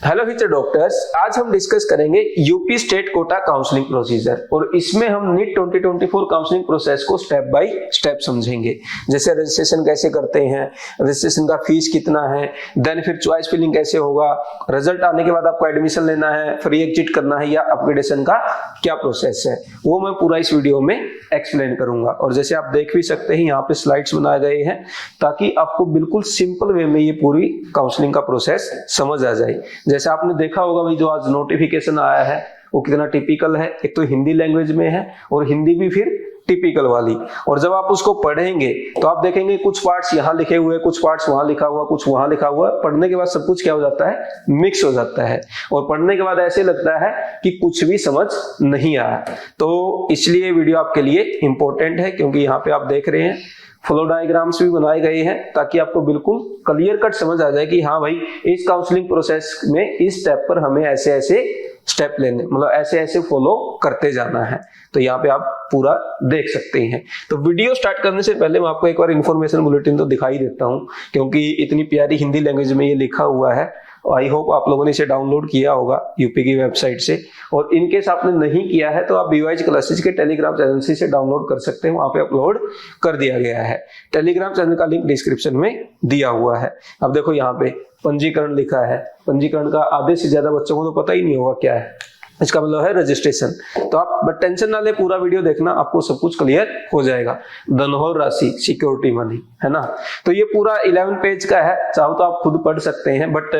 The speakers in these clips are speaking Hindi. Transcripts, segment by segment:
हेलो फ्यूचर डॉक्टर्स, आज हम डिस्कस करेंगे UP state quota counselling procedure और इसमें हम नीट 2024 काउंसलिंग प्रोसेस को स्टेप बाय स्टेप समझेंगे। जैसे रजिस्ट्रेशन कैसे करते हैं, रजिस्ट्रेशन का फीस कितना है, देन फिर चॉइस फिलिंग कैसे होगा, रिजल्ट आने के बाद आपको एडमिशन लेना है, फ्री एग्जिट करना है या अपग्रेडेशन का क्या प्रोसेस है, वो मैं पूरा इस वीडियो में एक्सप्लेन करूंगा। और जैसे आप देख भी सकते हैं यहाँ पे स्लाइड्स बनाए गए हैं ताकि आपको बिल्कुल सिंपल वे में ये पूरी काउंसलिंग का प्रोसेस समझ आ जाए। जैसे आपने देखा होगा भाई, जो आज नोटिफिकेशन आया है वो कितना टिपिकल है। एक तो हिंदी लैंग्वेज में है और हिंदी भी फिर टिपिकल वाली। और जब आप उसको पढ़ेंगे तो आप देखेंगे कुछ पार्ट्स यहाँ लिखे हुए, कुछ पार्ट्स वहां लिखा हुआ, कुछ वहां लिखा हुआ। पढ़ने के बाद सब कुछ क्या हो जाता है, मिक्स हो जाता है और पढ़ने के बाद ऐसे लगता है कि कुछ भी समझ नहीं आया। तो इसलिए वीडियो आपके लिए इंपॉर्टेंट है, क्योंकि यहाँ पे आप देख रहे हैं फ्लो डायग्राम्स भी बनाए गए हैं ताकि आपको बिल्कुल क्लियर कट समझ आ जाए कि हाँ भाई, इस काउंसलिंग प्रोसेस में इस स्टेप पर हमें ऐसे ऐसे स्टेप लेने, मतलब ऐसे ऐसे फॉलो करते जाना है। तो यहाँ पे आप पूरा देख सकते हैं। तो वीडियो स्टार्ट करने से पहले मैं आपको एक बार इन्फॉर्मेशन बुलेटिन तो दिखाई देता हूँ, क्योंकि इतनी प्यारी हिंदी लैंग्वेज में ये लिखा हुआ है। आई होप आप लोगों ने इसे डाउनलोड किया होगा यूपी की वेबसाइट से, और इनकेस आपने नहीं किया है तो आप बीवाईज क्लासेस के टेलीग्राम चैनल से डाउनलोड कर सकते हैं। वहां पे अपलोड कर दिया गया है। टेलीग्राम चैनल का लिंक डिस्क्रिप्शन में दिया हुआ है। अब देखो यहाँ पे पंजीकरण लिखा है। पंजीकरण का आधे से ज्यादा बच्चों को तो पता ही नहीं होगा क्या है। इसका मतलब है रजिस्ट्रेशन। तो आप बट टेंशन ना ले, पूरा वीडियो देखना, आपको सब कुछ क्लियर हो जाएगा। धनहोर राशि, सिक्योरिटी मनी, है ना। तो ये पूरा 11 पेज का है, चाहो तो आप खुद पढ़ सकते हैं, बट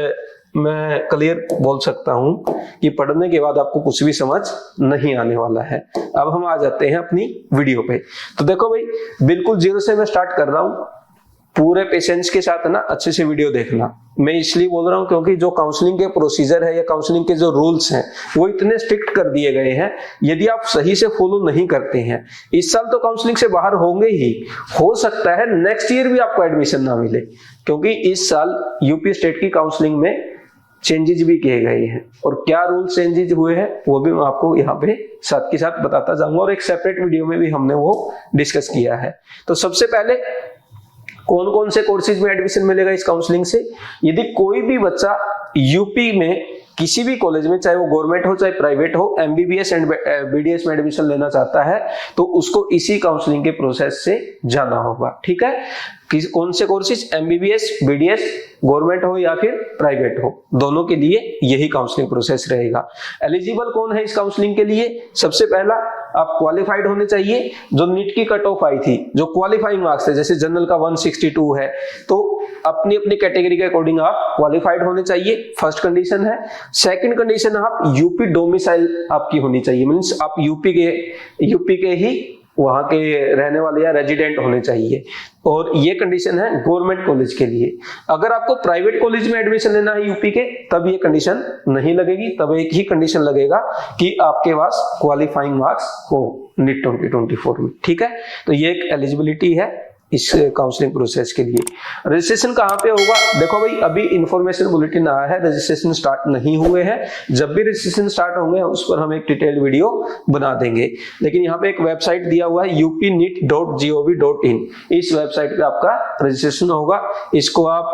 मैं क्लियर बोल सकता हूं कि पढ़ने के बाद आपको कुछ भी समझ नहीं आने वाला है। अब हम आ जाते हैं अपनी वीडियो पे। तो देखो भाई, बिल्कुल जीरो से मैं स्टार्ट कर रहा हूं। पूरे पेशेंस के साथ ना अच्छे से वीडियो देखना। मैं इसलिए बोल रहा हूं क्योंकि जो काउंसलिंग के प्रोसीजर है या काउंसलिंग के जो रूल्स हैं वो इतने स्ट्रिक्ट कर दिए गए हैं। यदि आप सही से फॉलो नहीं करते हैं, इस साल तो काउंसलिंग से बाहर होंगे ही, हो सकता है नेक्स्ट ईयर भी आपको एडमिशन ना मिले, क्योंकि इस साल यूपी स्टेट की काउंसलिंग में चेंजेस भी किए गए हैं। और क्या रूल चेंजेस हुए हैं वो भी मैं आपको यहाँ पे साथ के साथ बताता जाऊंगा, और एक सेपरेट वीडियो में भी हमने वो डिस्कस किया है। तो सबसे पहले कौन कौन से कोर्सेज में एडमिशन मिलेगा इस काउंसलिंग से। यदि कोई भी बच्चा यूपी में किसी भी कॉलेज में, चाहे वो गवर्नमेंट हो चाहे प्राइवेट हो, एमबीबीएस एंड बीडीएस में एडमिशन लेना चाहता है तो उसको इसी काउंसलिंग के प्रोसेस से जाना होगा। ठीक है, कौन से कोर्सेज, एमबीबीएस, बीडीएस, गवर्नमेंट हो या फिर प्राइवेट हो, दोनों के लिए यही काउंसलिंग प्रोसेस रहेगा। एलिजिबल कौन है इस काउंसलिंग के लिए? सबसे पहला, आप क्वालिफाइड होने चाहिए। जो नीट की कट ऑफ आई थी, जो क्वालिफाइंग मार्क्स है, जैसे जनरल का 162 है, तो अपनी अपनी कैटेगरी के अकॉर्डिंग आप क्वालिफाइड होने चाहिए, फर्स्ट कंडीशन है। सेकंड कंडीशन, आप यूपी डोमिसाइल आपकी होनी चाहिए, मींस आप यूपी के ही वहां के रहने वाले या रेजिडेंट होने चाहिए। और ये कंडीशन है गवर्नमेंट कॉलेज के लिए। अगर आपको प्राइवेट कॉलेज में एडमिशन लेना है यूपी के, तब ये कंडीशन नहीं लगेगी। तब एक ही कंडीशन लगेगा कि आपके पास क्वालिफाइंग मार्क्स हो नीट 2024 में। ठीक है, तो ये एक एलिजिबिलिटी है इस काउंसलिंग प्रोसेस के लिए। रजिस्ट्रेशन कहाँ पे होगा? देखो भाई, अभी इंफॉर्मेशन बुलेटिन आया है, रजिस्ट्रेशन स्टार्ट नहीं हुए हैं। जब भी रजिस्ट्रेशन स्टार्ट होंगे उस पर हम एक डिटेल वीडियो बना देंगे। लेकिन यहाँ पे एक वेबसाइट दिया हुआ है upnit.gov.in, इस वेबसाइट पे आपका रजिस्ट्रेशन होगा। इसको आप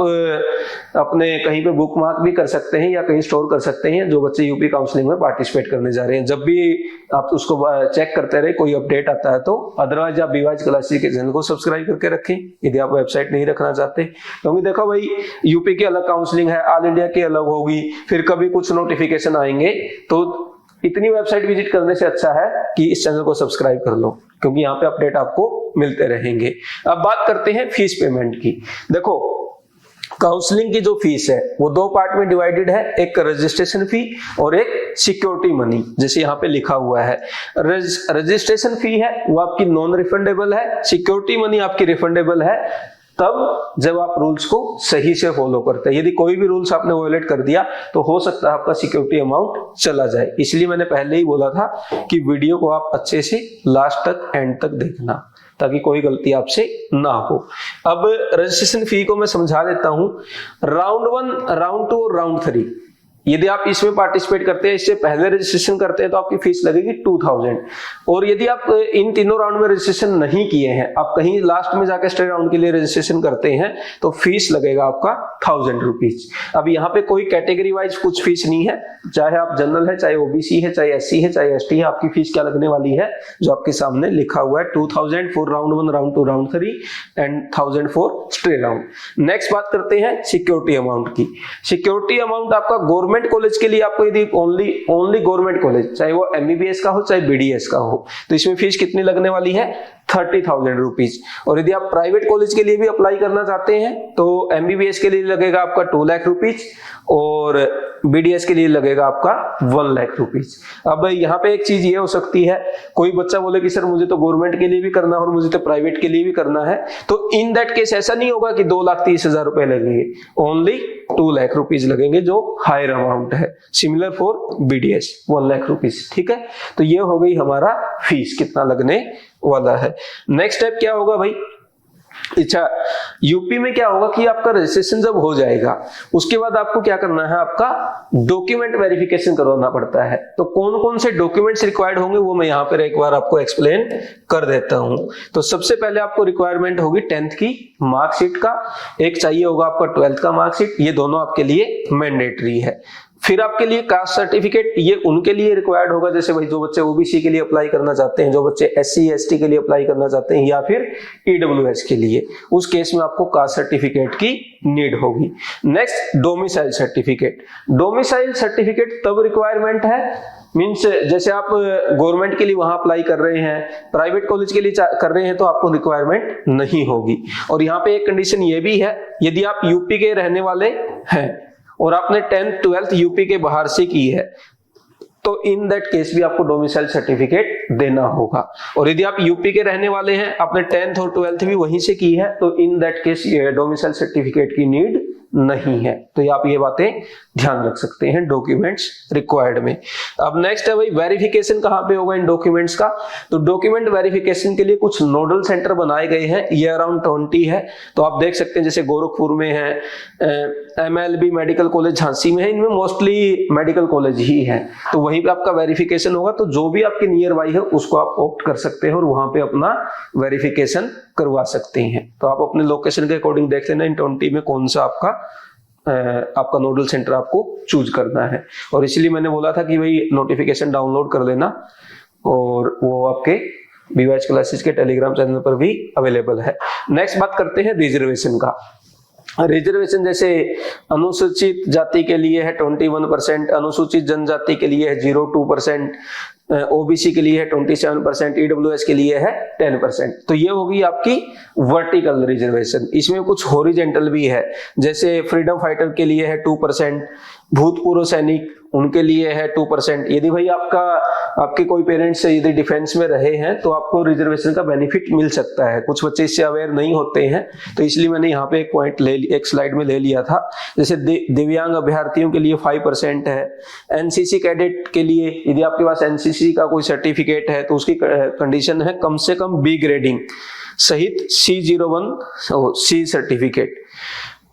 अपने कहीं पे बुक मार्क भी कर सकते हैं या कहीं स्टोर कर सकते हैं, जो बच्चे यूपी काउंसलिंग में पार्टिसिपेट करने जा रहे हैं। जब भी आप उसको चेक करते रहे, कोई अपडेट आता है तो। अदरवाइज आप बीवाईज क्लासेस के चैनल को सब्सक्राइब करके रखें यदि आप वेबसाइट नहीं रखना चाहते। क्योंकि देखो भाई, यूपी की अलग काउंसलिंग है, ऑल इंडिया की अलग होगी, फिर कभी कुछ नोटिफिकेशन आएंगे। तो इतनी वेबसाइट विजिट करने से अच्छा है कि इस चैनल को सब्सक्राइब कर लो, क्योंकि यहाँ पे अपडेट आपको मिलते रहेंगे। अब बात करते हैं फीस पेमेंट की। देखो, काउंसलिंग की जो फीस है वो दो पार्ट में डिवाइडेड है, एक रजिस्ट्रेशन फी और एक सिक्योरिटी मनी, जैसे यहाँ पे लिखा हुआ है। रजिस्ट्रेशन फी है वो आपकी नॉन रिफंडेबल है, सिक्योरिटी मनी आपकी रिफंडेबल है तब जब आप रूल्स को सही से फॉलो करते हैं। यदि कोई भी रूल्स आपने वायलेट कर दिया तो हो सकता है आपका सिक्योरिटी अमाउंट चला जाए। इसलिए मैंने पहले ही बोला था कि वीडियो को आप अच्छे से लास्ट तक, एंड तक देखना, ताकि कोई गलती आपसे ना हो। अब रजिस्ट्रेशन फी को मैं समझा देता हूं। राउंड 1, राउंड 2 और राउंड 3, यदि आप इसमें पार्टिसिपेट करते हैं, इससे पहले रजिस्ट्रेशन करते हैं तो आपकी फीस लगेगी 2000। और यदि आप इन तीनों राउंड में रजिस्ट्रेशन नहीं किए हैं, आप कहीं लास्ट में जाकर स्टे राउंड के लिए रजिस्ट्रेशन करते हैं तो फीस लगेगा आपका 1000 रुपीज। अब यहाँ पे कोई कैटेगरी वाइज कुछ फीस नहीं है, चाहे आप जनरल है, चाहे ओबीसी है, चाहे एससी है, चाहे एसटी है, आपकी फीस क्या लगने वाली है जो आपके सामने लिखा हुआ है, 2000 for round 1, round 2, round 3 and 1000 for stay round. Next बात करते हैं सिक्योरिटी अमाउंट की। सिक्योरिटी अमाउंट आपका गवर्नमेंट कॉलेज के लिए, आपको यदि ओनली गवर्नमेंट कॉलेज, चाहे वो एमबीबीएस का हो चाहे बीडीएस का हो, तो इसमें फीस कितनी लगने वाली है, 30,000 रुपीज। और यदि आप प्राइवेट कॉलेज के लिए भी अप्लाई करना चाहते हैं तो एमबीबीएस के लिए लगेगा आपका 2 लाख रुपीज और बीडीएस के लिए लगेगा आपका 1 लाख रुपीज। अब यहाँ पे एक चीज ये हो सकती है, कोई बच्चा बोले कि सर मुझे तो गवर्नमेंट के लिए भी करना है और मुझे तो प्राइवेट के लिए भी करना है, तो इन दैट केस ऐसा नहीं होगा कि 2,30,000 रुपए लगेंगे, ओनली 2 लाख रुपीज लगेंगे जो हायर अमाउंट है। Similar for BDS 1 lakh rupees. ठीक है, तो ये हो गई हमारा फीस कितना लगने वाला है। नेक्स्ट स्टेप क्या होगा भाई, अच्छा यूपी में क्या होगा कि आपका रजिस्ट्रेशन जब हो जाएगा उसके बाद आपको क्या करना है, आपका डॉक्यूमेंट वेरिफिकेशन करवाना पड़ता है। तो कौन कौन से डॉक्यूमेंट्स रिक्वायर्ड होंगे वो मैं यहाँ पर एक बार आपको एक्सप्लेन कर देता हूं। तो सबसे पहले आपको रिक्वायरमेंट होगी 10th की मार्कशीट का, एक चाहिए होगा आपका 12th का मार्कशीट, ये दोनों आपके लिए मैंडेटरी है। फिर आपके लिए कास्ट सर्टिफिकेट, ये उनके लिए रिक्वायर्ड होगा जैसे भाई जो बच्चे ओबीसी के लिए अप्लाई करना चाहते हैं, जो बच्चे एससी एसटी के लिए अप्लाई करना चाहते हैं, या फिर ईडब्ल्यूएस के लिए, उस केस में आपको कास्ट सर्टिफिकेट की नीड होगी। Next domicile certificate. Domicile certificate तब रिक्वायरमेंट है मीन्स जैसे आप गवर्नमेंट के लिए वहां अप्लाई कर रहे हैं, प्राइवेट कॉलेज के लिए कर रहे हैं तो आपको रिक्वायरमेंट नहीं होगी। और यहाँ पे एक कंडीशन ये भी है, यदि आप यूपी के रहने वाले हैं और आपने 10th 12th यूपी के बाहर से की है तो इन दैट केस भी आपको डोमिसाइल सर्टिफिकेट देना होगा। और यदि आप यूपी के रहने वाले हैं, आपने 10th और 12th भी वहीं से की है, तो in that case domicile certificate की नीड नहीं है। तो आप ये बातें ध्यान रख सकते हैं डॉक्यूमेंट्स रिक्वायर्ड में। अब नेक्स्ट है भाई वेरिफिकेशन कहाँ पे होगा इन डॉक्यूमेंट्स का। तो डॉक्यूमेंट वेरिफिकेशन के लिए कुछ नोडल सेंटर बनाए गए हैं, ये अराउंड 20 है। तो आप देख सकते हैं जैसे गोरखपुर में है, एमएलबी मेडिकल कॉलेज झांसी में है, इनमें मोस्टली मेडिकल कॉलेज ही है, तो वहीं पे आपका वेरिफिकेशन होगा। तो जो भी आपके नियर बाई है उसको आप ऑप्ट कर सकते हैं और वहां पे अपना वेरिफिकेशन करवा सकते हैं। तो आप अपने लोकेशन के अकॉर्डिंग देख लेना इन 20 में कौन सा आपका नोडल सेंटर आपको चूज करना है। और इसलिए मैंने बोला था कि भाई नोटिफिकेशन डाउनलोड कर लेना, और वो आपके बीवाईएच क्लासेस के टेलीग्राम चैनल पर भी अवेलेबल है। नेक्स्ट बात करते हैं रिजर्वेशन का। रिजर्वेशन जैसे अनुसूचित जाति के लिए है 21%, अनुसूचित जनजाति के लिए है 0.2%, ओबीसी के लिए है 27%, ईडब्ल्यूएस के लिए है 10%। तो ये होगी आपकी वर्टिकल रिजर्वेशन। इसमें कुछ हॉरिजेंटल भी है, जैसे फ्रीडम फाइटर के लिए है 2%, भूतपूर्व सैनिक उनके लिए है 2%। यदि भाई आपके कोई पेरेंट्स यदि डिफेंस में रहे हैं तो आपको रिजर्वेशन का बेनिफिट मिल सकता है। कुछ बच्चे इससे अवेयर नहीं होते हैं, तो इसलिए मैंने यहाँ पे एक पॉइंट एक स्लाइड में ले लिया था। जैसे दिव्यांग अभ्यर्थियों के लिए 5% है। एनसीसी कैडेट के लिए यदि आपके पास एनसीसी का कोई सर्टिफिकेट है तो उसकी कंडीशन है कम से कम बी ग्रेडिंग सहित C01 C certificate,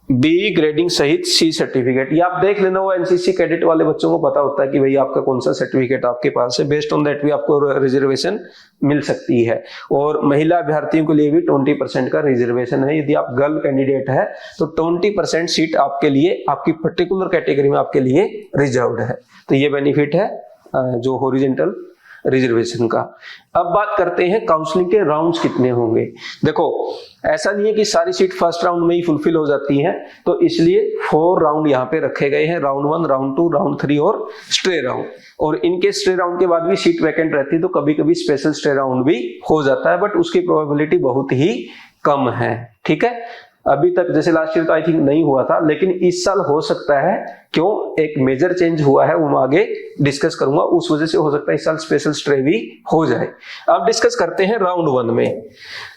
B grading सहित सी सर्टिफिकेट। ये आप देख लेना, वो एनसीसी कैडेट वाले बच्चों को पता होता है कि भाई आपका कौन सा सर्टिफिकेट आपके पास है। बेस्ड ऑन दैट भी आपको रिजर्वेशन मिल सकती है। और महिला अभ्यर्थियों के लिए भी 20% का रिजर्वेशन है। यदि आप गर्ल कैंडिडेट है तो 20% सीट आपके लिए, आपकी पर्टिकुलर कैटेगरी में आपके लिए रिजर्व्ड है। तो ये बेनिफिट है जो हॉरिजॉन्टल रिजर्वेशन का। अब बात करते हैं काउंसलिंग के राउंड्स कितने होंगे। देखो ऐसा नहीं है कि सारी सीट फर्स्ट राउंड में ही फुलफिल हो जाती हैं, तो इसलिए 4 राउंड यहाँ पे रखे गए हैं, राउंड 1, राउंड 2, राउंड 3 और स्टे राउंड। और इनके स्टे राउंड के बाद भी सीट वैकेंट रहती है तो कभी कभी स्पेशल स्टे राउंड भी हो जाता है, बट उसकी प्रोबेबिलिटी बहुत ही कम है। ठीक है, अभी तक जैसे लास्ट ईयर तो आई थिंक नहीं हुआ था, लेकिन इस साल हो सकता है। क्यों? एक मेजर चेंज हुआ है, वो मैं आगे डिस्कस करूंगा, उस वजह से हो सकता है इस साल स्पेशल स्टे भी हो जाए। अब डिस्कस करते हैं राउंड 1 में।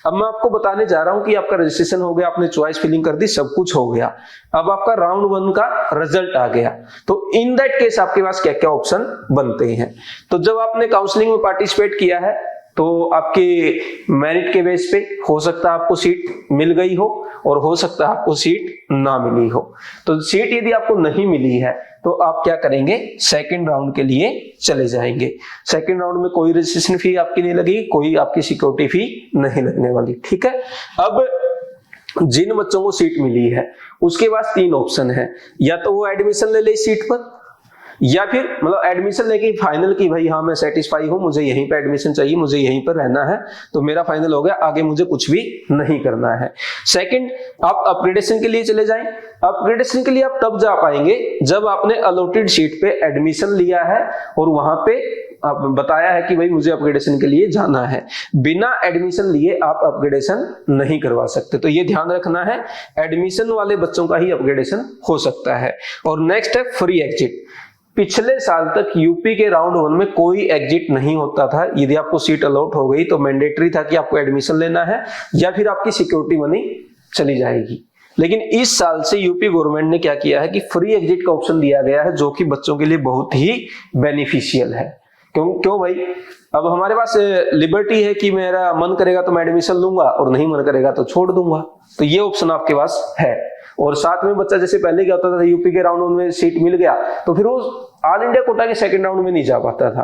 अब मैं आपको बताने जा रहा हूं कि आपका रजिस्ट्रेशन हो गया, आपने चॉइस फिलिंग कर दी, सब कुछ हो गया। अब आपका राउंड 1 का रिजल्ट आ गया, तो इन दैट केस आपके पास क्या क्या ऑप्शन बनते हैं। तो जब आपने काउंसलिंग में पार्टिसिपेट किया है तो आपके मेरिट के बेस पे हो सकता है आपको सीट मिल गई हो और हो सकता है आपको सीट ना मिली हो। तो सीट यदि आपको नहीं मिली है तो आप क्या करेंगे, सेकंड राउंड के लिए चले जाएंगे। सेकंड राउंड में कोई रजिस्ट्रेशन फी आपकी नहीं लगेगी, कोई आपकी सिक्योरिटी फी नहीं लगने वाली, ठीक है। अब जिन बच्चों को सीट मिली है उसके पास 3 ऑप्शन है, या तो वो एडमिशन ले ले सीट पर, या फिर मतलब एडमिशन लेके फाइनल की भाई हाँ मैं सेटिस्फाई हूं, मुझे यहीं पे एडमिशन चाहिए, मुझे यहीं पर रहना है, तो मेरा फाइनल हो गया, आगे मुझे कुछ भी नहीं करना है। सेकंड, आप अपग्रेडेशन के लिए चले जाएं। अपग्रेडेशन के लिए आप तब जा पाएंगे जब आपने अलॉटेड सीट पे एडमिशन लिया है और वहां पे आप बताया है कि भाई मुझे अपग्रेडेशन के लिए जाना है। बिना एडमिशन लिए आप अपग्रेडेशन नहीं करवा सकते, तो ये ध्यान रखना है, एडमिशन वाले बच्चों का ही अपग्रेडेशन हो सकता है। और नेक्स्ट है फ्री एग्जिट। पिछले साल तक यूपी के राउंड 1 में कोई एग्जिट नहीं होता था। यदि आपको सीट अलॉट हो गई तो मैंडेटरी था कि आपको एडमिशन लेना है या फिर आपकी सिक्योरिटी मनी चली जाएगी। लेकिन इस साल से यूपी गवर्नमेंट ने क्या किया है कि फ्री एग्जिट का ऑप्शन दिया गया है, जो कि बच्चों के लिए बहुत ही बेनिफिशियल है। क्यों भाई, अब हमारे पास लिबर्टी है कि मेरा मन करेगा तो मैं एडमिशन लूंगा और नहीं मन करेगा तो छोड़ दूंगा, तो ये ऑप्शन आपके पास है। और साथ में बच्चा जैसे पहले क्या होता था, यूपी के राउंड में सीट मिल गया तो फिर वो ऑल इंडिया कोटा के सेकंड राउंड में नहीं जा पाता था।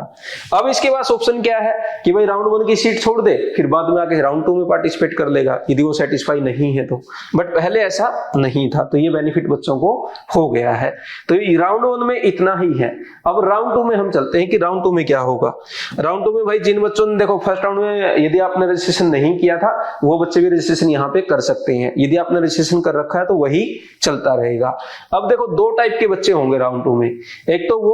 अब इसके पास ऑप्शन क्या है कि भाई राउंड 1 की सीट छोड़ दे, फिर बाद में आके राउंड 2 में पार्टिसिपेट कर लेगा यदि वो सेटिस्फाई नहीं है तो। बट पहले ऐसा नहीं था, तो ये बेनिफिट बच्चों को हो गया है। तो राउंड 1 में इतना ही है। अब राउंड 2 में हम चलते हैं कि राउंड 2 में क्या होगा। राउंड 2 में भाई जिन बच्चों ने, देखो फर्स्ट राउंड में यदि आपने रजिस्ट्रेशन नहीं किया था वो बच्चे भी रजिस्ट्रेशन यहाँ पे कर सकते हैं। यदि आपने रजिस्ट्रेशन कर रखा है तो वही चलता रहेगा। अब देखो 2 टाइप के बच्चे होंगे राउंड 2 में, एक तो वो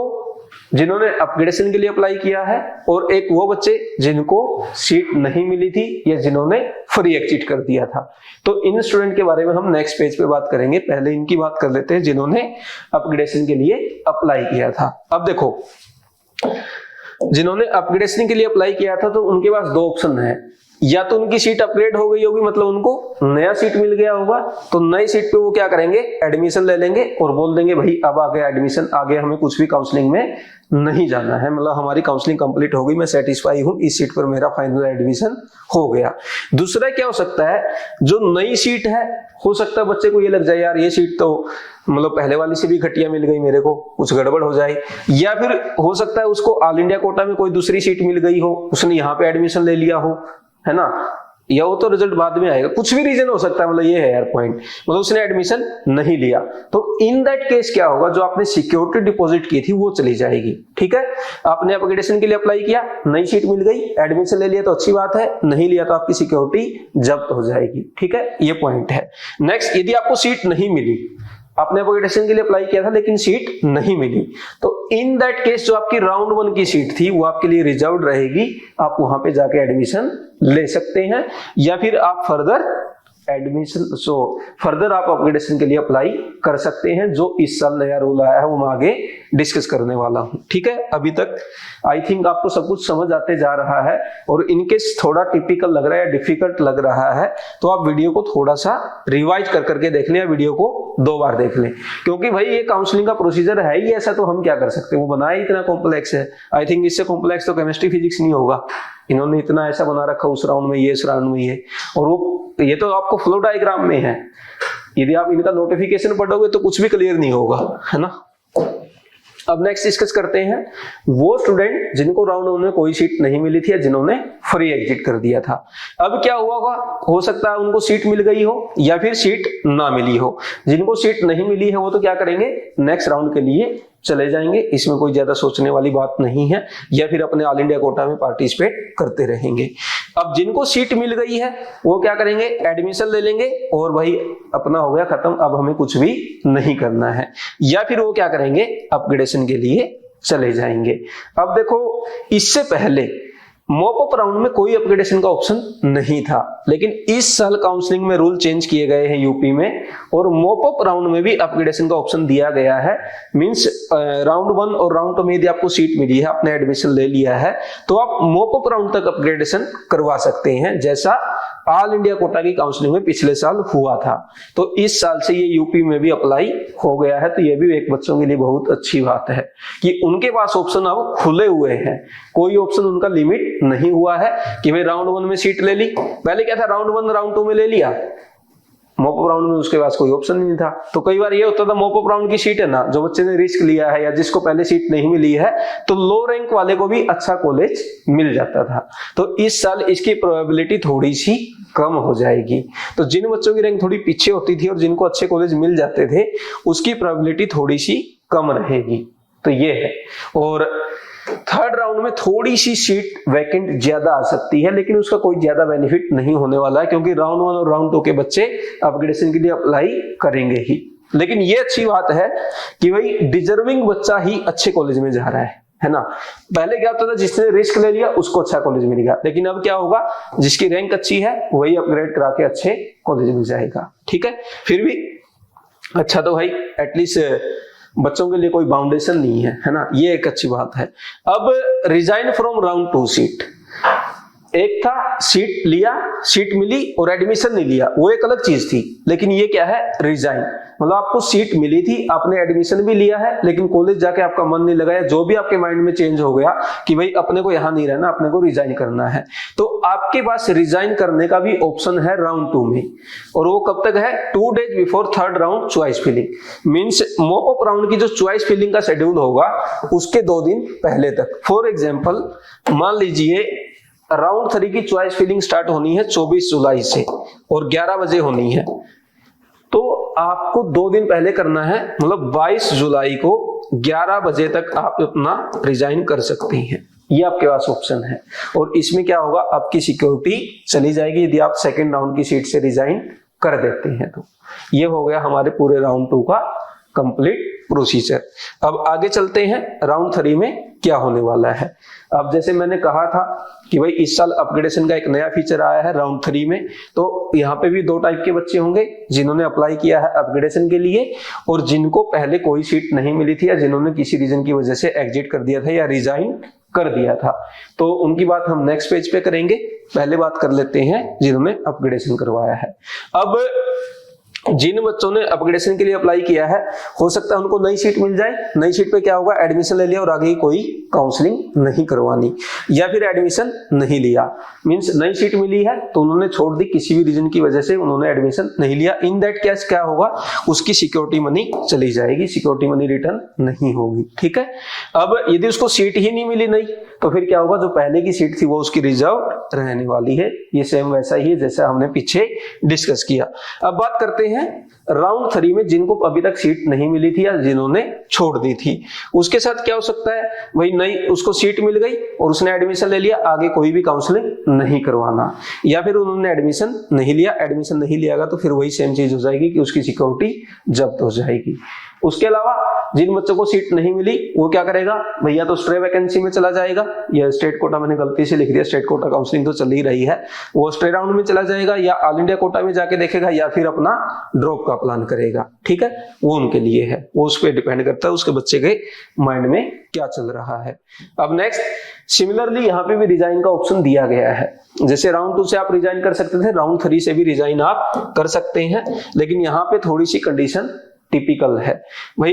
जिन्होंने अपग्रेडेशन के लिए अप्लाई किया है और एक वो बच्चे जिनको सीट नहीं मिली थी या जिन्होंने फ्री एग्जिट कर दिया था। तो इन स्टूडेंट के बारे में हम नेक्स्ट पेज पे बात करेंगे, पहले इनकी बात कर लेते हैं जिन्होंने अपग्रेडेशन के लिए अप्लाई किया था। अब देखो जिन्होंने अपग्रेडेशन के लिए अप्लाई किया था तो उनके पास 2 ऑप्शन है, या तो उनकी सीट अपग्रेड हो गई होगी, मतलब उनको नया सीट मिल गया होगा, तो नई सीट पे वो क्या करेंगे, एडमिशन ले लेंगे और बोल देंगे भाई अब आ गया एडमिशन, आगे हमें कुछ भी काउंसलिंग में नहीं जाना है, मतलब हमारी काउंसलिंग कंप्लीट हो गई, मैं सेटिस्फाई हूं, इस सीट पर मेरा फाइनल एडमिशन हो गया। दूसरा क्या हो सकता है, जो नई सीट है, हो सकता है बच्चे को ये लग जाए यार ये सीट तो मतलब पहले वाली से भी घटिया मिल गई, मेरे को कुछ गड़बड़ हो जाए, या फिर हो सकता है उसको ऑल इंडिया कोटा में कोई दूसरी सीट मिल गई हो, उसने यहाँ पे एडमिशन ले लिया हो, है ना, या वो तो रिजल्ट बाद में आएगा, कुछ भी रीजन हो सकता है, मतलब ये है यार पॉइंट, मतलब उसने एडमिशन नहीं लिया। तो इन दैट केस क्या होगा, जो आपने सिक्योरिटी डिपॉजिट की थी वो चली जाएगी। ठीक है, आपने अपग्रेडेशन के लिए अप्लाई किया, नई सीट मिल गई, एडमिशन ले लिया तो अच्छी बात है, नहीं लिया तो आपकी सिक्योरिटी जब्त हो जाएगी। ठीक है, ये पॉइंट है। नेक्स्ट, यदि आपको सीट नहीं मिली, आपने अपग्रेडेशन के लिए अप्लाई किया था लेकिन सीट नहीं मिली, तो इन दैट केस जो आपकी राउंड 1 की सीट थी वो आपके लिए रिजर्व्ड रहेगी, आप वहां पे जाके एडमिशन ले सकते हैं, या फिर आप फर्दर आप अपग्रेडेशन के लिए अप्लाई कर सकते हैं, जो इस साल नया रूल आया है वो मैं आगे डिस्कस करने वाला हूं। ठीक है, अभी तक आई थिंक आपको सब कुछ समझ आते जा रहा है, और इनकेस थोड़ा टिपिकल लग रहा है या डिफिकल्ट लग रहा है तो आप वीडियो को थोड़ा सा रिवाइज कर करके देख लें, वीडियो को 2 बार देख लें, क्योंकि भाई ये काउंसलिंग का प्रोसीजर है ही ऐसा, तो हम क्या कर सकते हैं, वो बनाया इतना कॉम्प्लेक्स है। आई थिंक इससे कॉम्प्लेक्स तो केमिस्ट्री फिजिक्स नहीं होगा, इन्होंने इतना ऐसा बना रखा, उस राउंड में ये, इस राउंड में ये, और वो ये तो आपको फ्लो डायग्राम में है, यदि आप इनका नोटिफिकेशन पढ़ोगे तो कुछ भी क्लियर नहीं होगा, है ना। अब नेक्स्ट डिस्कस करते हैं वो स्टूडेंट जिनको राउंड 1 में कोई सीट नहीं मिली थी या जिन्होंने फ्री एग्जिट कर दिया था। अब क्या हुआ होगा, हो सकता है उनको सीट मिल गई हो या फिर सीट ना मिली हो। जिनको सीट नहीं मिली है वो तो क्या करेंगे, नेक्स्ट राउंड के लिए चले जाएंगे, इसमें कोई ज्यादा सोचने वाली बात नहीं है, या फिर अपने ऑल इंडिया कोटा में पार्टिसिपेट करते रहेंगे। अब जिनको सीट मिल गई है वो क्या करेंगे, एडमिशन ले लेंगे और भाई अपना हो गया खत्म, अब हमें कुछ भी नहीं करना है, या फिर वो क्या करेंगे, अपग्रेडेशन के लिए चले जाएंगे। अब देखो इससे पहले मॉप अप राउंड में कोई अपग्रेडेशन का ऑप्शन नहीं था, लेकिन इस साल काउंसलिंग में रूल चेंज किए गए हैं यूपी में, और मॉप अप राउंड में भी अपग्रेडेशन का ऑप्शन दिया गया है। मींस राउंड 1 और राउंड 2 में यदि आपको सीट मिली है, आपने एडमिशन ले लिया है, तो आप मॉप अप राउंड तक अपग्रेडेशन करवा सकते हैं, जैसा ऑल इंडिया कोटा की काउंसलिंग में पिछले साल हुआ था। तो इस साल से ये यूपी में भी अप्लाई हो गया है, तो ये भी एक बच्चों के लिए बहुत अच्छी बात है कि उनके पास ऑप्शन अब खुले हुए हैं, कोई ऑप्शन उनका लिमिट नहीं हुआ है कि भाई राउंड 1 में सीट ले ली। पहले क्या था, राउंड 1 राउंड 2 में ले लिया, मॉपअप राउंड में उसके पास कोई ऑप्शन नहीं था। तो कई बार ये होता था मॉपअप राउंड की सीट है ना, जो बच्चे ने रिस्क लिया है या जिसको पहले सीट नहीं मिली है, तो लो रैंक वाले को भी अच्छा कॉलेज मिल जाता था। तो इस साल इसकी प्रोबेबिलिटी थोड़ी सी कम हो जाएगी। तो जिन बच्चों की रैंक थोड़ी पीछे होती थी और जिनको अच्छे कॉलेज मिल जाते थे, उसकी प्रोबेबिलिटी थोड़ी सी कम रहेगी। तो ये है। और थर्ड राउंड में थोड़ी सी सीट वैकेंट ज्यादा आ सकती है, लेकिन उसका कोई ज्यादा बेनिफिट नहीं होने वाला है, क्योंकि राउंड 1 और राउंड 2 के बच्चे अपग्रेडेशन के लिए अप्लाई करेंगे ही। लेकिन ये अच्छी बात है कि भाई डिजर्विंग बच्चा ही अच्छे कॉलेज में जा रहा है ना। पहले क्या होता था, जिसने रिस्क ले लिया उसको अच्छा कॉलेज मिलेगा, लेकिन अब क्या होगा, जिसकी रैंक अच्छी है वही अपग्रेड करा के अच्छे कॉलेज में जाएगा। ठीक है, फिर भी अच्छा तो भाई एटलीस्ट बच्चों के लिए कोई बाउंडेशन नहीं है ना, ये एक अच्छी बात है। अब रिजाइन फ्रॉम राउंड 2 सीट, एक था सीट लिया, सीट मिली और एडमिशन नहीं लिया, वो एक अलग चीज थी। लेकिन ये क्या है, रिजाइन, मतलब आपको सीट मिली थी, आपने एडमिशन भी लिया है, लेकिन कॉलेज जाके आपका मन नहीं लगा, या जो भी आपके माइंड में चेंज हो गया कि भाई अपने को यहां नहीं रहना, अपने को रिजाइन करना है, तो आपके पास रिजाइन करने का भी ऑप्शन है राउंड 2 में। और वो कब तक है, 2 days before third round choice filling. Means mopup round की जो चॉइस फिलिंग का शेड्यूल होगा उसके 2 दिन पहले तक। फॉर एग्जाम्पल मान लीजिए राउंड 3 की चॉइस फिलिंग स्टार्ट होनी है 24 जुलाई से और 11 बजे होनी है, तो आपको 2 दिन पहले करना है, मतलब 22 जुलाई को 11 बजे तक आप अपना रिजाइन कर सकते हैं। ये आपके पास ऑप्शन है। और इसमें क्या होगा, आपकी सिक्योरिटी चली जाएगी यदि आप सेकेंड राउंड की सीट से रिजाइन कर देते हैं। तो ये हो गया हमारे पूरे राउंड 2 का कंप्लीट प्रोसीजर। अब आगे चलते हैं राउंड 3 में क्या होने वाला है। अब जैसे मैंने कहा था कि भाई इस साल अपग्रेडेशन का एक नया फीचर आया है राउंड 3 में, तो यहाँ पे भी 2 टाइप के बच्चे होंगे, जिन्होंने अप्लाई किया है अपग्रेडेशन के लिए और जिनको पहले कोई सीट नहीं मिली थी या जिन्होंने किसी रीजन की वजह से एग्जिट कर दिया था या रिजाइन कर दिया था। तो उनकी बात हम नेक्स्ट पेज पे करेंगे। पहले बात कर लेते हैं जिन्होंने अपग्रेडेशन करवाया है। अब जिन बच्चों ने अपग्रेडेशन के लिए अप्लाई किया है, हो सकता है उनको नई सीट मिल जाए। नई सीट पे क्या होगा, एडमिशन ले लिया और आगे कोई काउंसलिंग नहीं करवानी, या फिर एडमिशन नहीं लिया, मींस नई सीट मिली है तो उन्होंने छोड़ दी, किसी भी रीजन की वजह से उन्होंने एडमिशन नहीं लिया। इन दैट केस क्या होगा, उसकी सिक्योरिटी मनी चली जाएगी, सिक्योरिटी मनी रिटर्न नहीं होगी। ठीक है। अब यदि उसको सीट ही नहीं मिली नहीं, तो फिर क्या होगा, जो पहले की सीट थी वो उसकी रिजर्व रहने वाली है। ये सेम वैसा ही है जैसा हमने पीछे डिस्कस किया। अब बात करते हैं राउंड 3 में जिनको अभी तक सीट नहीं मिली थी या जिन्होंने छोड़ दी थी, उसके साथ क्या हो सकता है, वही नई उसको सीट मिल गई और उसने एडमिशन ले लिया, आगे कोई भी काउंसलिंग नहीं करवाना, या फिर उन्होंने एडमिशन नहीं लिया, एडमिशन नहीं लिया तो फिर वही सेम चीज हो जाएगी कि उसकी सिक्योरिटी जब्त हो जाएगी। उसके अलावा जिन बच्चों को सीट नहीं मिली वो क्या करेगा, भैया तो स्ट्रे वैकेंसी में चला जाएगा, या स्टेट कोटा मैंने गलती से लिख दिया, स्टेट कोटा काउंसलिंग तो चल ही रही है, वो स्ट्रे राउंड में चला जाएगा या ऑल इंडिया कोटा में जाके देखेगा या फिर अपना ड्रॉप का प्लान करेगा। ठीक है, वो उनके लिए है, वो उस पर डिपेंड करता है उसके बच्चे के माइंड में क्या चल रहा है। अब नेक्स्ट, सिमिलरली यहाँ पे भी रिजाइन का ऑप्शन दिया गया है। जैसे राउंड 2 से आप रिजाइन कर सकते थे, राउंड 3 से भी रिजाइन आप कर सकते हैं, लेकिन यहाँ पे थोड़ी सी कंडीशन टिपिकल है। भाई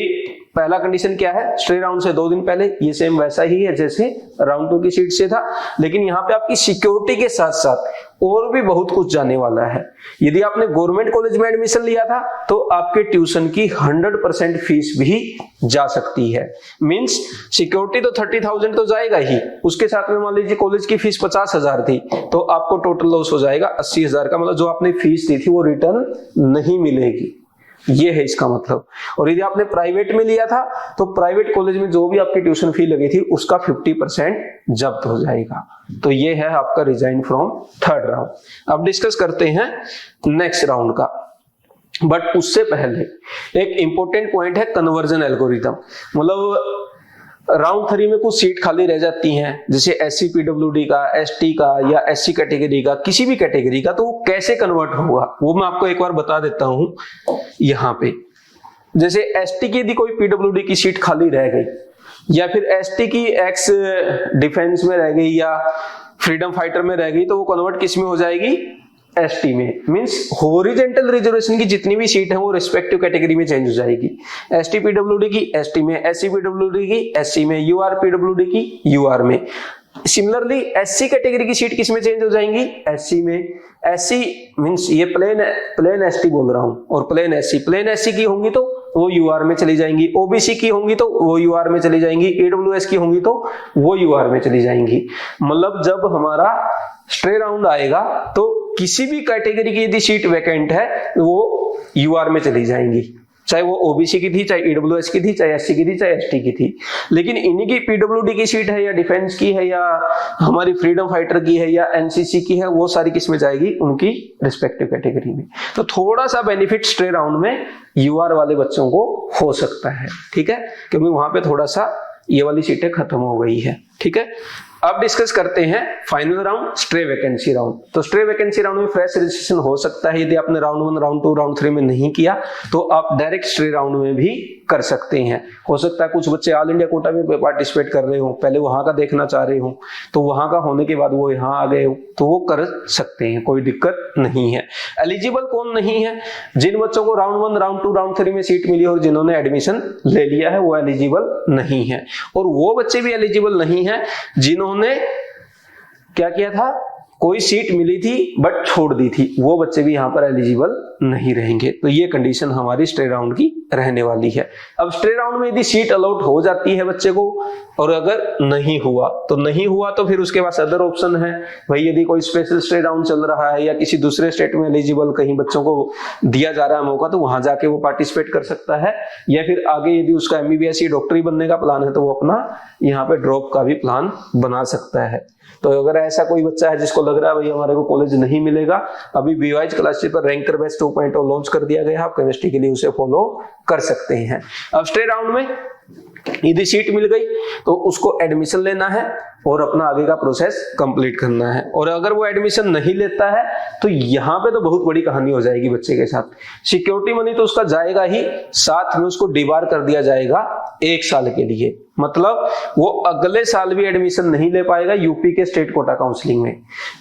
पहला कंडीशन क्या है, स्ट्रे राउंड से 2 दिन पहले, ये सेम वैसा ही है जैसे राउंड 2 की सीट से था, लेकिन यहाँ पे आपकी सिक्योरिटी के साथ साथ और भी बहुत कुछ जाने वाला है। यदि आपने गवर्नमेंट कॉलेज में एडमिशन लिया था तो आपके ट्यूशन की 100% फीस भी जा सकती है। मींस सिक्योरिटी तो 30,000 तो जाएगा ही, उसके साथ में मान लीजिए कॉलेज की फीस 50,000 थी, तो आपको टोटल लॉस हो जाएगा 80,000 का, मतलब जो आपने फीस दी थी वो रिटर्न नहीं मिलेगी, ये है इसका मतलब। और यदि आपने प्राइवेट में लिया था तो प्राइवेट कॉलेज में जो भी आपकी ट्यूशन फी लगी थी उसका 50% जब्त हो जाएगा। तो ये है आपका रिजाइन फ्रॉम थर्ड राउंड। अब डिस्कस करते हैं नेक्स्ट राउंड का, बट उससे पहले एक इंपॉर्टेंट पॉइंट है कन्वर्जन एल्गोरिथम। मतलब राउंड 3 में कुछ सीट खाली रह जाती हैं, जैसे SC PWD का, ST का या SC कैटेगरी का, किसी भी कैटेगरी का, तो वो कैसे कन्वर्ट होगा वो मैं आपको एक बार बता देता हूं। यहाँ पे जैसे ST की यदि कोई PWD की सीट खाली रह गई या फिर ST की एक्स डिफेंस में रह गई या फ्रीडम फाइटर में रह गई, तो वो कन्वर्ट किस में हो जाएगी, ST में। मींस हॉरिजॉन्टल रिजर्वेशन की जितनी भी सीट है वो रिस्पेक्टिव कैटेगरी में चेंज हो जाएगी। ST PWD की ST में, SC PWD की SC में, UR PWD की UR में। सिमिलरली एससी कैटेगरी की सीट किसमें चेंज हो जाएंगी? एससी में। एससी मींस ये प्लेन एसटी बोल रहा हूं, और प्लेन एससी की होंगी तो वो यूआर में चली जाएंगी, ओबीसी की होंगी तो वो यूआर में चली जाएंगी, ईडब्ल्यूएस की होंगी तो वो यूआर में चली जाएंगी। मतलब जब हमारा स्ट्रे राउंड आएगा तो किसी भी कैटेगरी की यदि सीट वैकेंट है वो यूआर में चली जाएंगी, चाहे वो ओबीसी की थी, चाहे ईडब्ल्यूएस की थी, चाहे एससी की थी, चाहे एसटी की थी। लेकिन इन्हीं की पीडब्ल्यूडी की सीट है या डिफेंस की है या हमारी फ्रीडम फाइटर की है या एनसीसी की है, वो सारी किसमें जाएगी? उनकी रिस्पेक्टिव कैटेगरी में। तो थोड़ा सा बेनिफिट स्ट्रे राउंड में यूआर वाले बच्चों को हो सकता है, ठीक है, क्योंकि वहां पे थोड़ा सा ये वाली सीटें खत्म हो गई है, ठीक है। अब डिस्कस करते हैं final round, stray vacancy round. तो स्ट्रे वैकेंसी राउंड में फ्रेश रजिस्ट्रेशन हो सकता है, यदि आपने राउंड 1, राउंड 2, राउंड 3 में नहीं किया तो आप डायरेक्ट स्ट्रे राउंड में भी कर सकते हैं। हो सकता है कुछ बच्चे ऑल इंडिया कोटा में पार्टिसिपेट कर रहे हो, पहले वहां का देखना चाह रहे हो, तो वहां का होने के बाद वो यहाँ आ गए हो तो वो कर सकते हैं, कोई दिक्कत नहीं है। एलिजिबल कौन नहीं है? जिन बच्चों को राउंड 1, राउंड 2, राउंड 3 में सीट मिली और जिन्होंने एडमिशन ले लिया है वो एलिजिबल नहीं है। और वो बच्चे भी एलिजिबल नहीं है जिन्होंने क्या किया था, कोई सीट मिली थी बट छोड़ दी थी, वो बच्चे भी यहां पर एलिजिबल नहीं रहेंगे। तो ये कंडीशन हमारी स्ट्रे राउंड की रहने वाली है। अब स्ट्रे राउंड में यदि सीट अलॉट हो जाती है बच्चे को और अगर नहीं हुआ तो फिर उसके पास अदर ऑप्शन है भाई, यदि कोई स्पेशल स्ट्रे राउंड चल रहा है या किसी दूसरे स्टेट में एलिजिबल कहीं बच्चों को दिया जा रहा है मौका, तो वहां जाके वो पार्टिसिपेट कर सकता है। या फिर आगे यदि उसका एमबीबीएस या डॉक्टरी बनने का प्लान है तो वो अपना यहाँ पे ड्रॉप का भी प्लान बना सकता है। तो अगर ऐसा कोई बच्चा है जिसको लग रहा है भाई हमारे को कॉलेज नहीं मिलेगा, अभी बीवाइज क्लासेस पर रैंकर बैच 2.0 लॉन्च कर दिया गया है, आप केमिस्ट्री के लिए उसे फॉलो कर सकते हैं। अब स्ट्रे राउंड में यदि सीट मिल गई तो उसको एडमिशन लेना है और अपना आगे का प्रोसेस कंप्लीट करना है। और अगर वो एडमिशन नहीं लेता है तो यहाँ पे तो बहुत बड़ी कहानी हो जाएगी बच्चे के साथ। सिक्योरिटी मनी तो उसका जाएगा ही, साथ में उसको डिबार कर दिया जाएगा 1 साल के लिए। मतलब वो अगले साल भी एडमिशन नहीं ले पाएगा यूपी के स्टेट कोटा काउंसलिंग में।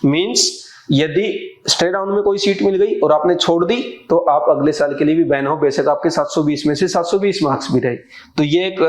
मींस यदि स्ट्रे राउंड में कोई सीट मिल गई और आपने छोड़ दी तो आप अगले साल के लिए भी बैन हो, बेशक आपके 720 में से 720 मार्क्स भी रहे। तो ये एक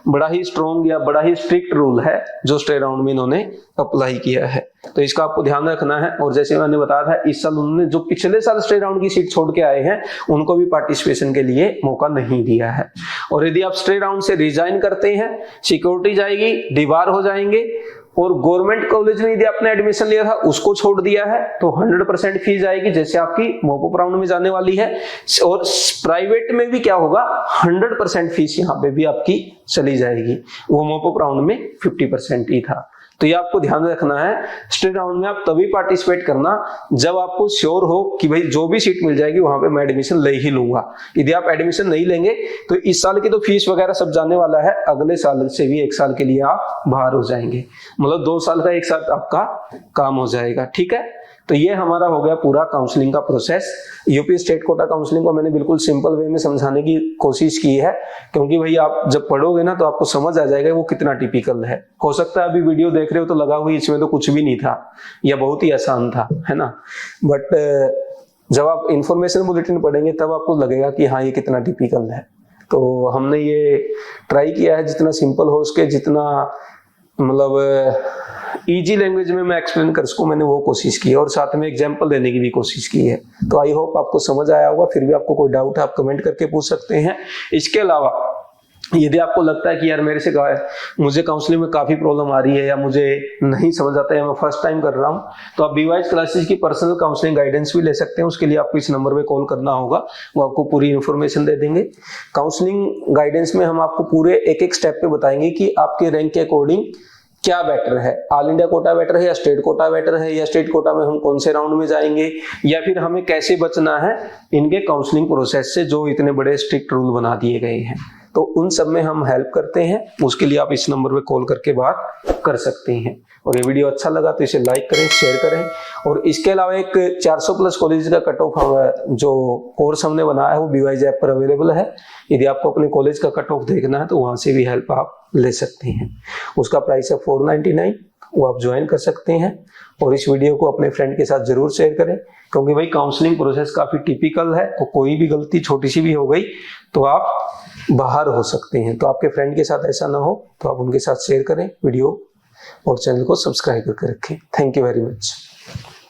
बड़ा ही स्ट्रॉन्ग या बड़ा ही स्ट्रिक्ट रूल है जो स्ट्रे राउंड में इन्होंने अप्लाई किया है। तो इसका आपको ध्यान रखना है। और जैसे मैंने बताया था, इस साल उन्होंने जो पिछले साल स्ट्रे राउंड की सीट छोड़ के आए हैं उनको भी पार्टिसिपेशन के लिए मौका नहीं दिया है। और यदि आप स्ट्रे राउंड से रिजाइन करते हैं, सिक्योरिटी जाएगी, डिबार हो जाएंगे, और गवर्नमेंट कॉलेज में यदि आपने एडमिशन लिया था उसको छोड़ दिया है तो 100% फीस आएगी जैसे आपकी मॉपअप राउंड में जाने वाली है। और प्राइवेट में भी क्या होगा, 100% फीस यहाँ पे भी आपकी चली जाएगी। वो मॉपअप राउंड में 50% ही था। तो ये आपको ध्यान रखना है। स्ट्रे राउंड में आप तभी पार्टिसिपेट करना जब आपको श्योर हो कि भाई जो भी सीट मिल जाएगी वहां पे मैं एडमिशन ले ही लूंगा। यदि आप एडमिशन नहीं लेंगे तो इस साल की तो फीस वगैरह सब जाने वाला है, अगले साल से भी 1 साल के लिए आप बाहर हो जाएंगे। मतलब 2 साल का एक साथ आपका काम हो जाएगा, ठीक है। तो ये हमारा हो गया पूरा काउंसलिंग का process. UP state quota counselling को मैंने बिल्कुल सिंपल वे में समझाने की कोशिश की है, क्योंकि भाई आप जब पढ़ोगे ना तो आपको समझ आ जाएगा वो कितना टिपिकल है। हो सकता है अभी वीडियो देख रहे हो तो लगा हुई इसमें तो कुछ भी नहीं था या बहुत ही आसान था, है ना। बट जब आप इंफॉर्मेशन बुलेटिन पढ़ेंगे तब आपको लगेगा कि हाँ ये कितना टिपिकल है। तो हमने ये ट्राई किया है जितना सिंपल हो उसके, जितना मतलब इजी लैंग्वेज में मैं एक्सप्लेन कर सकूं, मैंने वो कोशिश की है। और साथ में एग्जांपल देने की भी कोशिश की है। तो आई होप आपको समझ आया होगा। फिर भी आपको कोई डाउट है आप कमेंट करके पूछ सकते हैं। इसके अलावा यदि आपको लगता है कि यार मेरे से मुझे काउंसलिंग में काफी प्रॉब्लम आ रही है या मुझे नहीं समझ आता है, मैं फर्स्ट टाइम कर रहा हूं, तो आप बीवाइज क्लासेस की पर्सनल काउंसलिंग गाइडेंस भी ले सकते हैं। उसके लिए आपको इस नंबर पे कॉल करना होगा, वो आपको पूरी इंफॉर्मेशन दे देंगे। काउंसलिंग गाइडेंस में हम आपको पूरे एक स्टेप पे बताएंगे कि आपके रैंक के अकॉर्डिंग क्या बेटर है, ऑल इंडिया कोटा बेटर है या स्टेट कोटा बेटर है, या स्टेट कोटा में हम कौन से राउंड में जाएंगे, या फिर हमें कैसे बचना है इनके काउंसलिंग प्रोसेस से जो इतने बड़े स्ट्रिक्ट रूल बना दिए गए हैं। तो उन सब में हम हेल्प करते हैं। उसके लिए आप इस नंबर पे कॉल करके बात कर सकते हैं। और ये वीडियो अच्छा लगा तो इसे लाइक करें, शेयर करें। और इसके अलावा एक 400+ कॉलेज का कट ऑफ जो कोर्स हमने बनाया है वो बीवाइज ऐप पर अवेलेबल है। यदि आपको अपने कॉलेज का कट ऑफ देखना है तो वहां से भी हेल्प आप ले सकते हैं। उसका प्राइस है 499, वो आप ज्वाइन कर सकते हैं। और इस वीडियो को अपने फ्रेंड के साथ जरूर शेयर करें, क्योंकि भाई काउंसलिंग प्रोसेस काफी टिपिकल है और कोई भी गलती छोटी सी भी हो गई तो आप बाहर हो सकते हैं। तो आपके फ्रेंड के साथ ऐसा ना हो तो आप उनके साथ शेयर करें वीडियो। और चैनल को सब्सक्राइब करके रखें। Thank you very much.